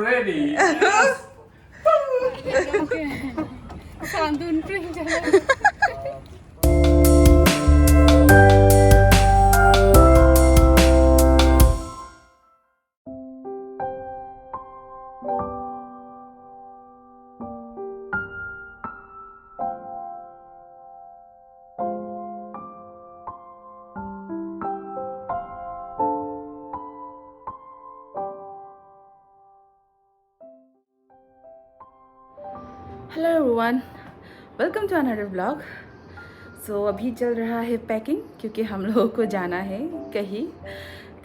ready. Yes. Santun pring jalan. Hello everyone, welcome to another blog. So अभी चल रहा है पैकिंग, क्योंकि हम लोगों को जाना है कहीं।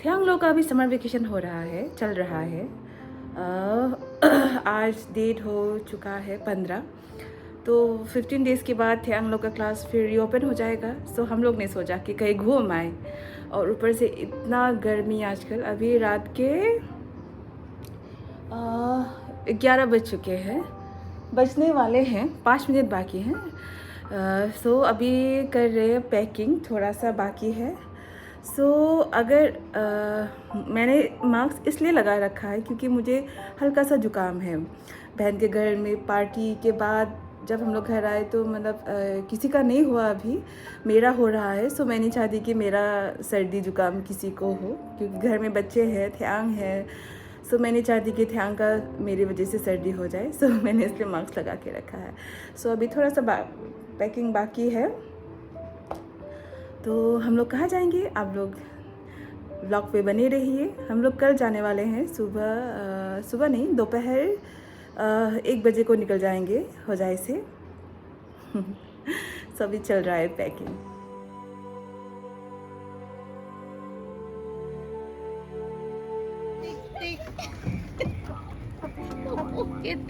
थियांग लोग का अभी समर वेकेशन हो रहा है, चल रहा है। आज डेट हो चुका है 15, तो 15 डेज़ के बाद थियांग लोग का क्लास फिर रीओपन हो जाएगा। सो हम लोग ने सोचा कि कहीं घूम आए, और ऊपर से इतना गर्मी आजकल। अभी रात के 11 बज चुके हैं, बजने वाले हैं, 5 मिनट बाकी हैं। सो अभी कर रहे हैं पैकिंग, थोड़ा सा बाकी है। सो अगर मैंने मास्क इसलिए लगा रखा है क्योंकि मुझे हल्का सा जुकाम है। बहन के घर में पार्टी के बाद जब हम लोग घर आए तो मतलब किसी का नहीं हुआ, अभी मेरा हो रहा है। सो मैं नहीं चाहती कि मेरा सर्दी जुकाम किसी को हो, क्योंकि घर में बच्चे हैं, थियांग है। सो मैंने चाहती कि थियांग का मेरी वजह से सर्दी हो जाए। सो मैंने इसलिए मास्क लगा के रखा है। सो अभी थोड़ा सा पैकिंग बाकी है। तो हम लोग कहाँ जाएंगे, आप लोग व्लॉग पे बने रहिए। हम लोग कल जाने वाले हैं, सुबह नहीं, दोपहर 1 बजे को निकल जाएंगे होजाई से। सो अभी चल रहा है packing.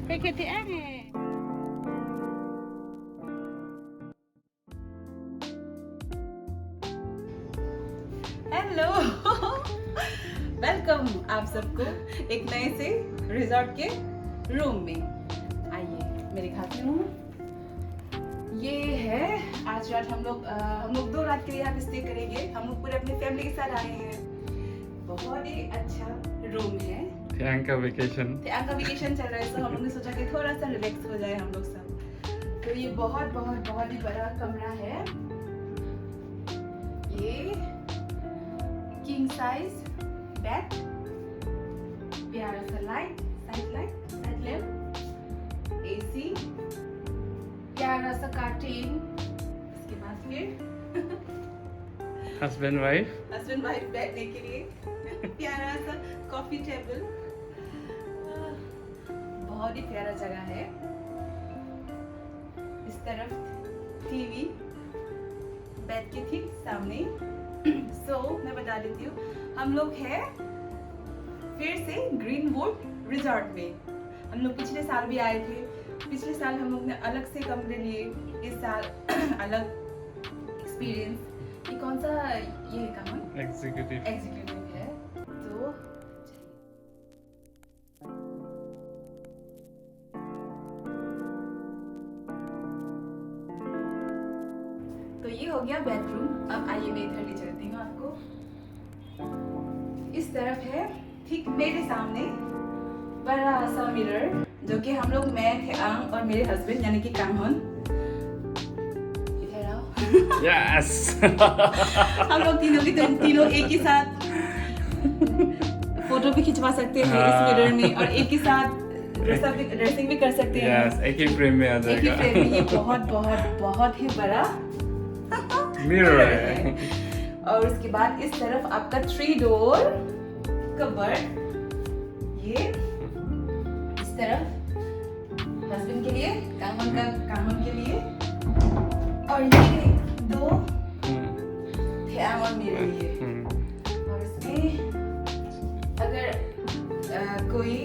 Pakai tiang eh. Hello, welcome आप सबको एक नए से रिजॉर्ट के रूम में। आइए मैं दिखाती हूँ। ये है, आज रात हम लोग 2 रात के लिए यहाँ पे स्टे करेंगे। हम लोग पूरे अपनी फैमिली के साथ आए हैं। बहुत ही अच्छा रूम है। थियांग का वेकेशन चल रहा है, तो हम लोग ने सोचा कि थोड़ा सा रिलैक्स हो जाए हम लोग सब। तो ये बहुत ही बड़ा कमरा है। ये किंग साइज बेड, प्यारा सा साइड लैम्प, एसी, प्यारा सा कार्टेन। इसके बाद फिर हस्बैंड वाइफ बैठने के लिए प्यारा सा कॉफी टेबल। बहुत ही प्यारा जगह है। इस तरफ टीवी, बेड के ठीक सामने। मैं बता देती हूँ, हम लोग हैं फिर से ग्रीनवुड रिजॉर्ट में। हम लोग पिछले साल भी आए थे। पिछले साल हम लोग ने अलग से कमरे लिए, इस साल अलग एक्सपीरियंस। ये कौन सा ये है कमन? एग्जीक्यूटिव है। तो ये हो गया बेडरूम। अब आइए मैं इधर ले चलती हूँ आपको। इस तरफ है ठीक मेरे सामने बड़ा सा मिरर, जो कि हम लोग, मैं, थियांग और मेरे हस्बैंड यानी कि कांगहोन, इधर आओ। यस। हम लोग तीनों एक ही साथ फोटो भी खिंचवा सकते हैं इस मिरर में, और एक ही साथ ड्रेसिंग भी कर सकते हैं। यस, एक ही फ्रेम में आ जाएगा। एक ही फ्रेम में। ये बहुत ही बड़ा मिरर है। और उसके बाद इस तरफ आपका 3 डोर कबर्ड। ये इस तरफ हस्बैंड के लिए, कांगहोन के लिए, और ये 2 थियांग और मेरे लिए। और इसमें अगर कोई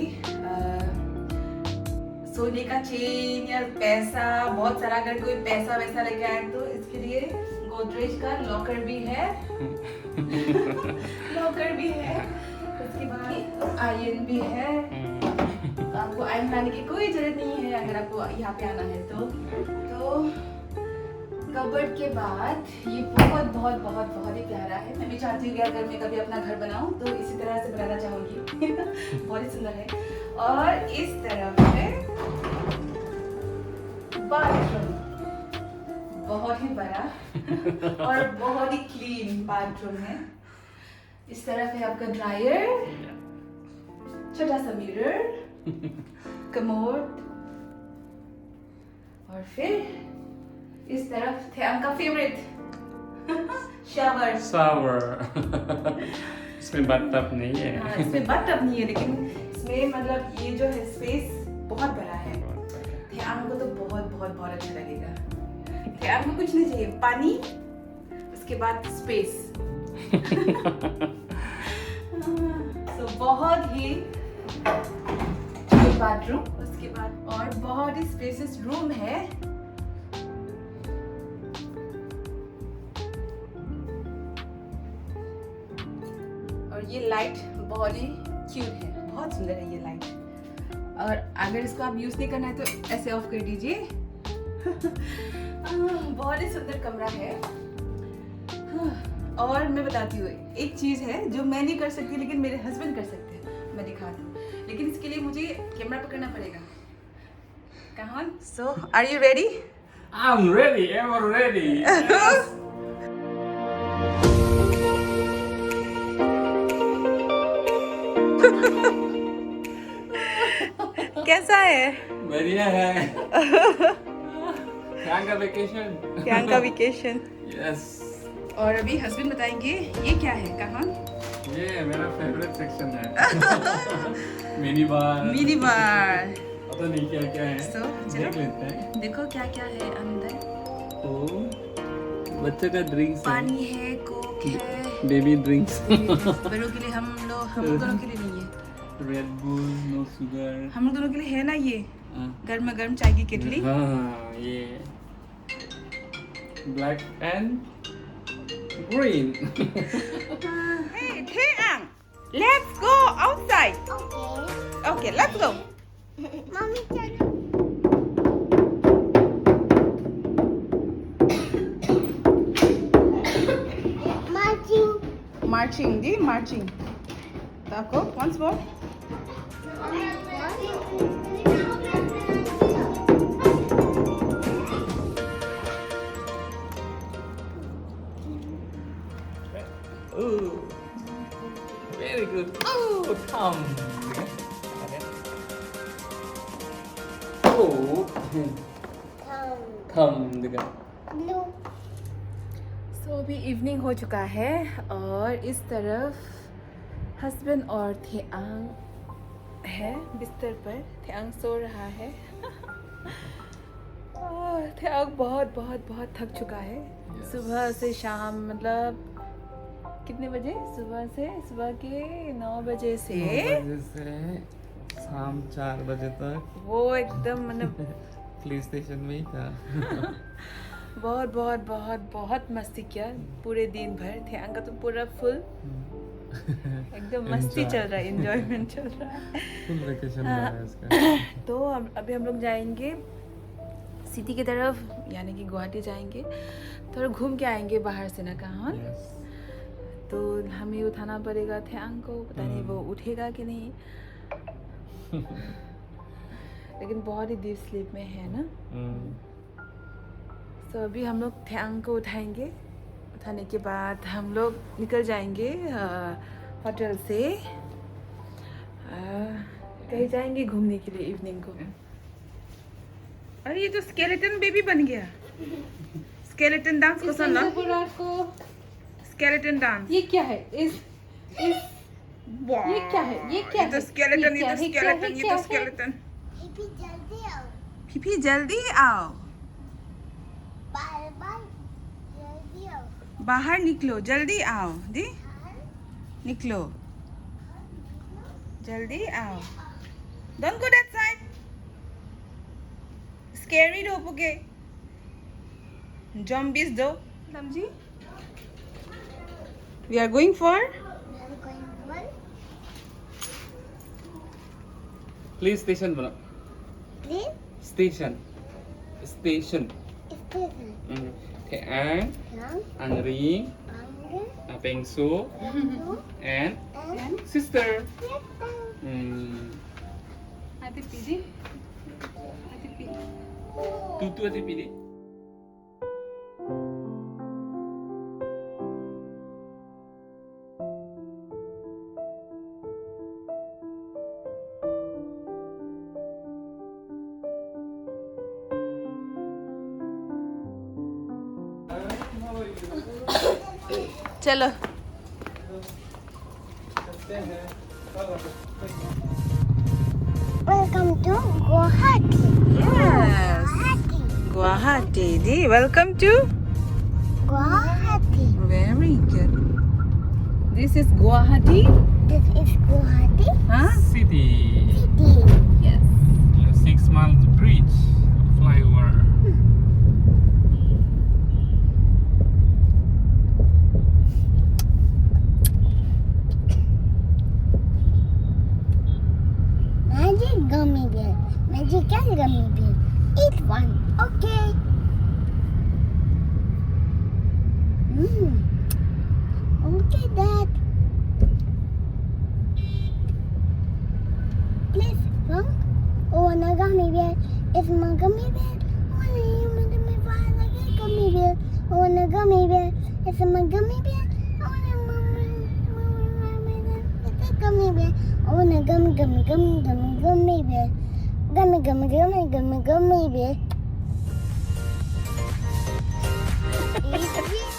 सोने का चेन या पैसा, बहुत सारा अगर कोई पैसा वैसा लेके आए तो इसके लिए गोदरेज का लॉकर भी है। उसके बाद आयरन भी है। आपको आयरन लाने की कोई जरूरत नहीं है अगर आपको यहाँ पे आना है तो कबर्ड के बाद ये बहुत ही प्यारा है। मैं भी चाहती हूँ कि अगर मैं कभी अपना घर बनाऊँ तो इसी तरह से बनाना चाहूँगी। बहुत ही सुंदर है। और इस तरफ है बाथरूम, बहुत ही बड़ा और बहुत ही क्लीन बाथरूम है। इस तरफ है आपका ड्रायर, छोटा सा मिरर, कमोड, और फिर इस तरफ थे आपका फेवरेट शावर। इसमें बाथटब नहीं है। हाँ, इसमें बाथटब नहीं है, लेकिन इसमें मतलब ये जो है स्पेस बहुत बड़ा है। ध्यान को तो बहुत बहुत बहुत अच्छा लगेगा। ध्यान को कुछ नहीं चाहिए, पानी, उसके बाद स्पेस। तो बहुत ही बाथरूम, उसके बाद और बहुत ही स्पेसियस रूम है। और ये लाइट बहुत ही क्यूट है, बहुत सुंदर है ये लाइट। और अगर इसको आप यूज नहीं करना है तो ऐसे ऑफ कर दीजिए। बहुत ही सुंदर कमरा है। और मैं बताती हूँ, एक चीज है जो मैं नहीं कर सकती लेकिन मेरे हस्बैंड कर सकते हैं, मैं दिखा दूँ। लेकिन इसके लिए मुझे कैमरा पकड़ना पड़ेगा। कहाँ? So, are you ready? I'm ready. I'm ready. Yes. कैसा है? बढ़िया है। यहाँ का वेकेशन। यहाँ का वेकेशन। यस। और अभी हस्बैंड बताएंगे ये क्या है, कहाँ? ये मेरा फेवरेट सेक्शन है। Mini bar. Mini bar. पता नहीं क्या क्या है। So, देख लेते हैं। देखो क्या क्या है अंदर। ओ, बच्चे का ड्रिंक्स है। पानी है, कोक है, बेबी ड्रिंक्स। बड़ों के लिए, हम दोनों के लिए नहीं है। Red Bull, no sugar. हम दोनों के लिए है ना ये गर्मा गर्म चाय की केटली। हाँ, ये black and green. Hey, Taeyang, let's go outside. Okay, let's go. Mommy, marching. Marching, di marching. Tako, once more. Oh, very good. Oh, thumb. Oh, thumb juga. Blue. So अभी इवनिंग हो चुका है और इस तरफ हस्बैंड और थियांग है बिस्तर पर। थियांग सो रहा है। और थियांग बहुत बहुत बहुत थक चुका है। सुबह से शाम, मतलब कितने बजे? सुबह के 9 बजे से 9 बजे से शाम 4 बजे तक वो एकदम मतलब पुलिस स्टेशन में ही था। बहुत बहुत बहुत बहुत मस्ती किया पूरे दिन भर। थियांग का तो पूरा फुल एकदम मस्ती Enjoy. चल रहा है, एंजॉयमेंट चल रहा है। फुल वेकेशन हो रहा है इसका। तो अभी हम लोग जाएंगे सिटी की तरफ, यानी कि गुवाहाटी जाएंगे। थोड़ा घूम के आएंगे बाहर से ना, कहाँ। Yes. तो हमें उठाना पड़ेगा थियांग को, पता नहीं वो उठेगा कि नहीं। लेकिन बहुत ही डीप स्लीप में है ना। तो अभी हम लोग थियांग को उठाएंगे। उठाने के बाद हम लोग निकल जाएंगे होटल से। कहीं जाएंगे घूमने के लिए इवनिंग को। अरे ये तो स्केलेटन बेबी बन गया। स्केलेटन डांस को सुन लो। Skeleton dance. ये क्या है? ये क्या है? ये क्या ये है? तो स्केलेटन, ये ये तो क्या है? स्केलेटन, ये तो स्केलेटन। Pipi jaldi आओ. फिफी जल्दी आओ, बार जल्दी आओ. बाहर निकलो, जल्दी आओ दी, निकलो, जल्दी आओ। Don't go that side. Scary ढोपोगे। Zombies दो। समझी? We are going for I'm going one. Please station बना। Please. Station station. Station. Thiang, Young. Anri, Anger. Pengsu, Blue. and And sister. Captain. Ate Pidi. Ate Pidi. Tutu ati pili. चलो Welcome to Guwahati. Yes Guwahati the welcome to Guwahati. Very good this is Guwahati This is Guwahati हाँ City. City. Yes 6 miles bridge. Flyover. Magic gummy bear. Magical gummy bear. Eat one. Okay. Okay, Dad. Please, Mom. I want a gummy bear. It's my gummy bear. I want a gummy bear. I want a gummy bear. It's my gummy bear. I want a gummy bear. I want a gummy bear. Gummy bear. Easy.